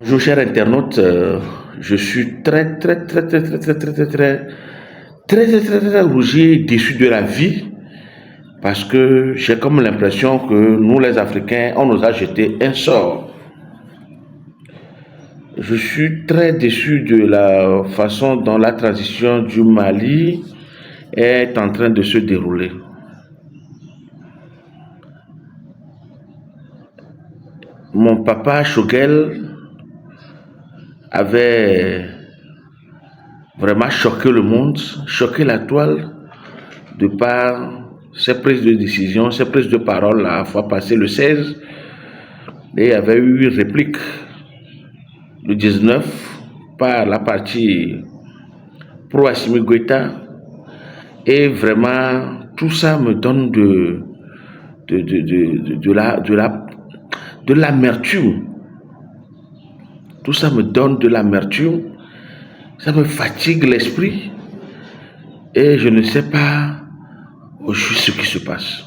Bonjour chers internautes, je suis très rougi et déçu de la vie parce que j'ai comme l'impression que nous les Africains, on nous a jeté un sort. Je suis très déçu de la façon dont la transition du Mali est en train de se dérouler. Mon papa Choguel avait vraiment choqué le monde, choqué la toile de par ses prises de décision, ses prises de parole la fois passée le 16, et il y avait eu une réplique le 19 par la partie pro-Assimi Goïta, et vraiment tout ça me donne de l'amertume. Tout ça me donne de l'amertume, ça me fatigue l'esprit et je ne sais pas au juste ce qui se passe.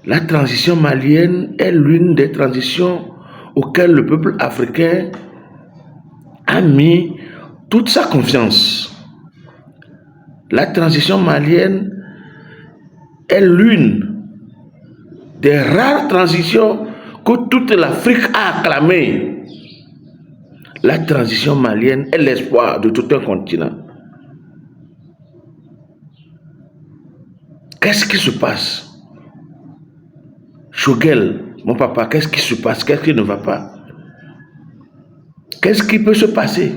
La transition malienne est l'une des transitions auxquelles le peuple africain a mis toute sa confiance. La transition malienne est l'une des rares transitions que toute l'Afrique a acclamées. La transition malienne est l'espoir de tout un continent. Qu'est-ce qui se passe? Choguel, mon papa, qu'est-ce qui se passe? Qu'est-ce qui ne va pas? Qu'est-ce qui peut se passer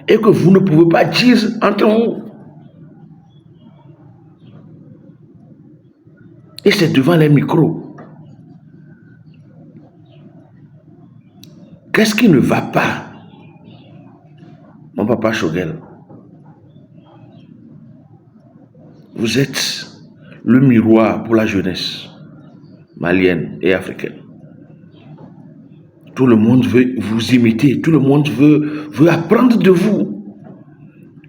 et que vous ne pouvez pas dire entre vous? Et c'est devant les micros. Qu'est-ce qui ne va pas, mon papa Choguel? Vous êtes le miroir pour la jeunesse malienne et africaine. Tout le monde veut vous imiter, tout le monde veut apprendre de vous.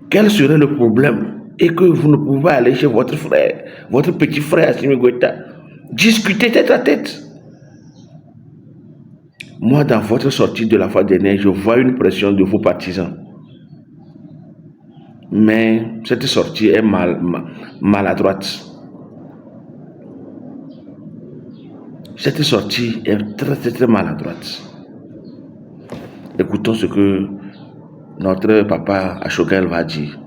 Quel serait le problème et que vous ne pouvez pas aller chez votre frère, votre petit frère Assimi Goïta, discuter tête à tête? Moi, dans votre sortie de la fois dernière, je vois une pression de vos partisans. Mais cette sortie est maladroite. Cette sortie est très maladroite. Écoutons ce que notre papa Choguel va dire.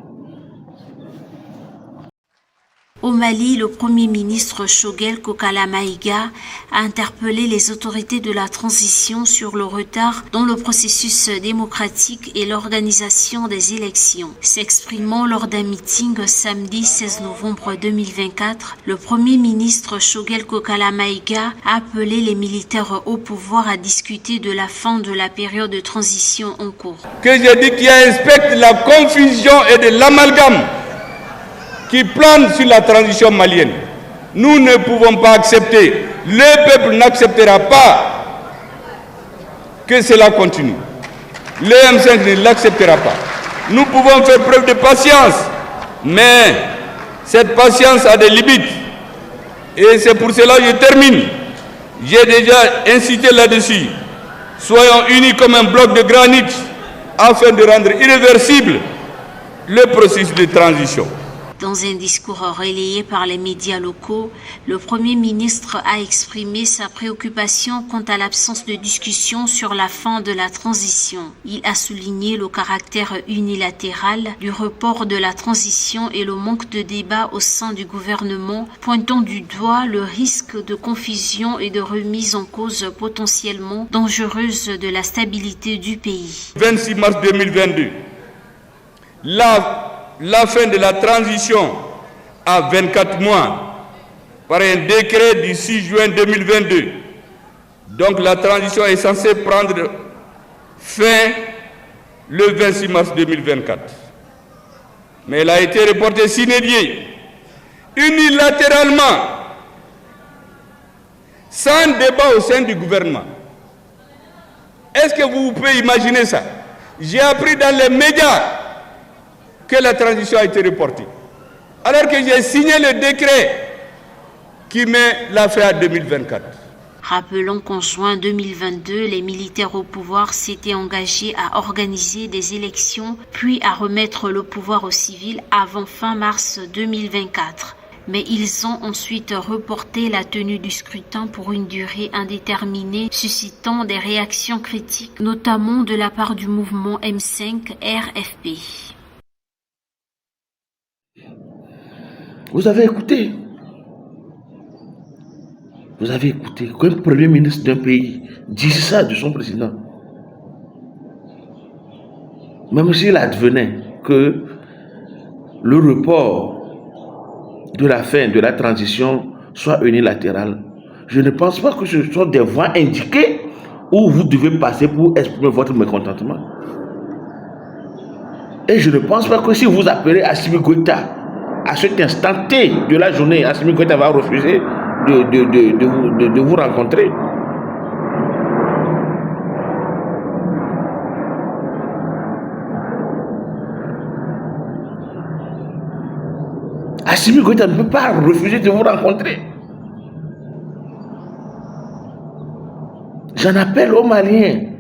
Au Mali, le Premier ministre Choguel Kokala Maïga a interpellé les autorités de la transition sur le retard dans le processus démocratique et l'organisation des élections. S'exprimant lors d'un meeting samedi 16 novembre 2024, le Premier ministre Choguel Kokala Maïga a appelé les militaires au pouvoir à discuter de la fin de la période de transition en cours. Que je dis qu'il inspecte la confusion et de l'amalgame qui plane sur la transition malienne. Nous ne pouvons pas accepter, le peuple n'acceptera pas que cela continue. Le M5 ne l'acceptera pas. Nous pouvons faire preuve de patience, mais cette patience a des limites. Et c'est pour cela que je termine. J'ai déjà incité là-dessus. Soyons unis comme un bloc de granit afin de rendre irréversible le processus de transition. Dans un discours relayé par les médias locaux, le Premier ministre a exprimé sa préoccupation quant à l'absence de discussion sur la fin de la transition. Il a souligné le caractère unilatéral du report de la transition et le manque de débat au sein du gouvernement, pointant du doigt le risque de confusion et de remise en cause potentiellement dangereuse de la stabilité du pays. 26 mars 2022, la fin de la transition à 24 mois par un décret du 6 juin 2022. Donc la transition est censée prendre fin le 26 mars 2024. Mais elle a été reportée sine die, unilatéralement, sans débat au sein du gouvernement. Est-ce que vous pouvez imaginer ça? J'ai appris dans les médias que la transition a été reportée, alors que j'ai signé le décret qui met la fin à 2024. Rappelons qu'en juin 2022, les militaires au pouvoir s'étaient engagés à organiser des élections, puis à remettre le pouvoir aux civils avant fin mars 2024. Mais ils ont ensuite reporté la tenue du scrutin pour une durée indéterminée, suscitant des réactions critiques, notamment de la part du mouvement M5 RFP. Vous avez écouté qu'un premier ministre d'un pays dise ça de son président. Même s'il advenait que le report de la fin de la transition soit unilatéral, je ne pense pas que ce soit des voies indiquées où vous devez passer pour exprimer votre mécontentement. Et je ne pense pas que si vous appelez Assimi Goïta à cet instant T de la journée, Assimi Goïta va refuser de vous rencontrer. Assimi Goïta ne peut pas refuser de vous rencontrer. J'en appelle aux Maliens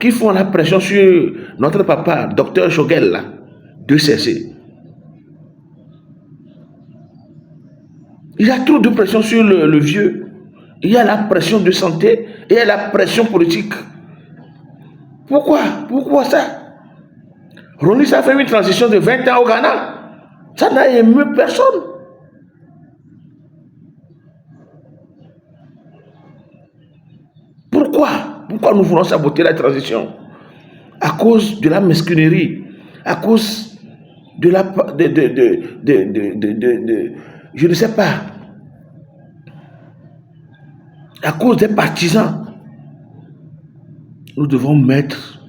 qui font la pression sur notre papa, Dr Choguel, là, de cesser. Il y a trop de pression sur le vieux. Il y a la pression de santé et il y a la pression politique. Pourquoi ça? Ronnie a fait une transition de 20 ans au Ghana. Ça n'a ému personne. Pourquoi nous voulons saboter la transition? À cause de la mesquinerie, à cause de la... je ne sais pas. À cause des partisans. Nous devons mettre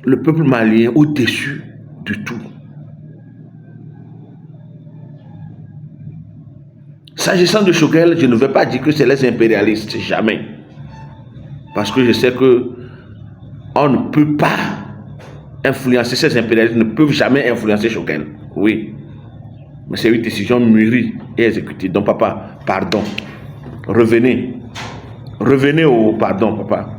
le peuple malien au-dessus de tout. S'agissant de Choguel, je ne vais pas dire que c'est les impérialistes, jamais. Parce que je sais que on ne peut pas influencer, ces impérialistes ne peuvent jamais influencer Choguel. Oui. Mais c'est une décision mûrie et exécutée. Donc papa, pardon. Revenez au pardon, papa.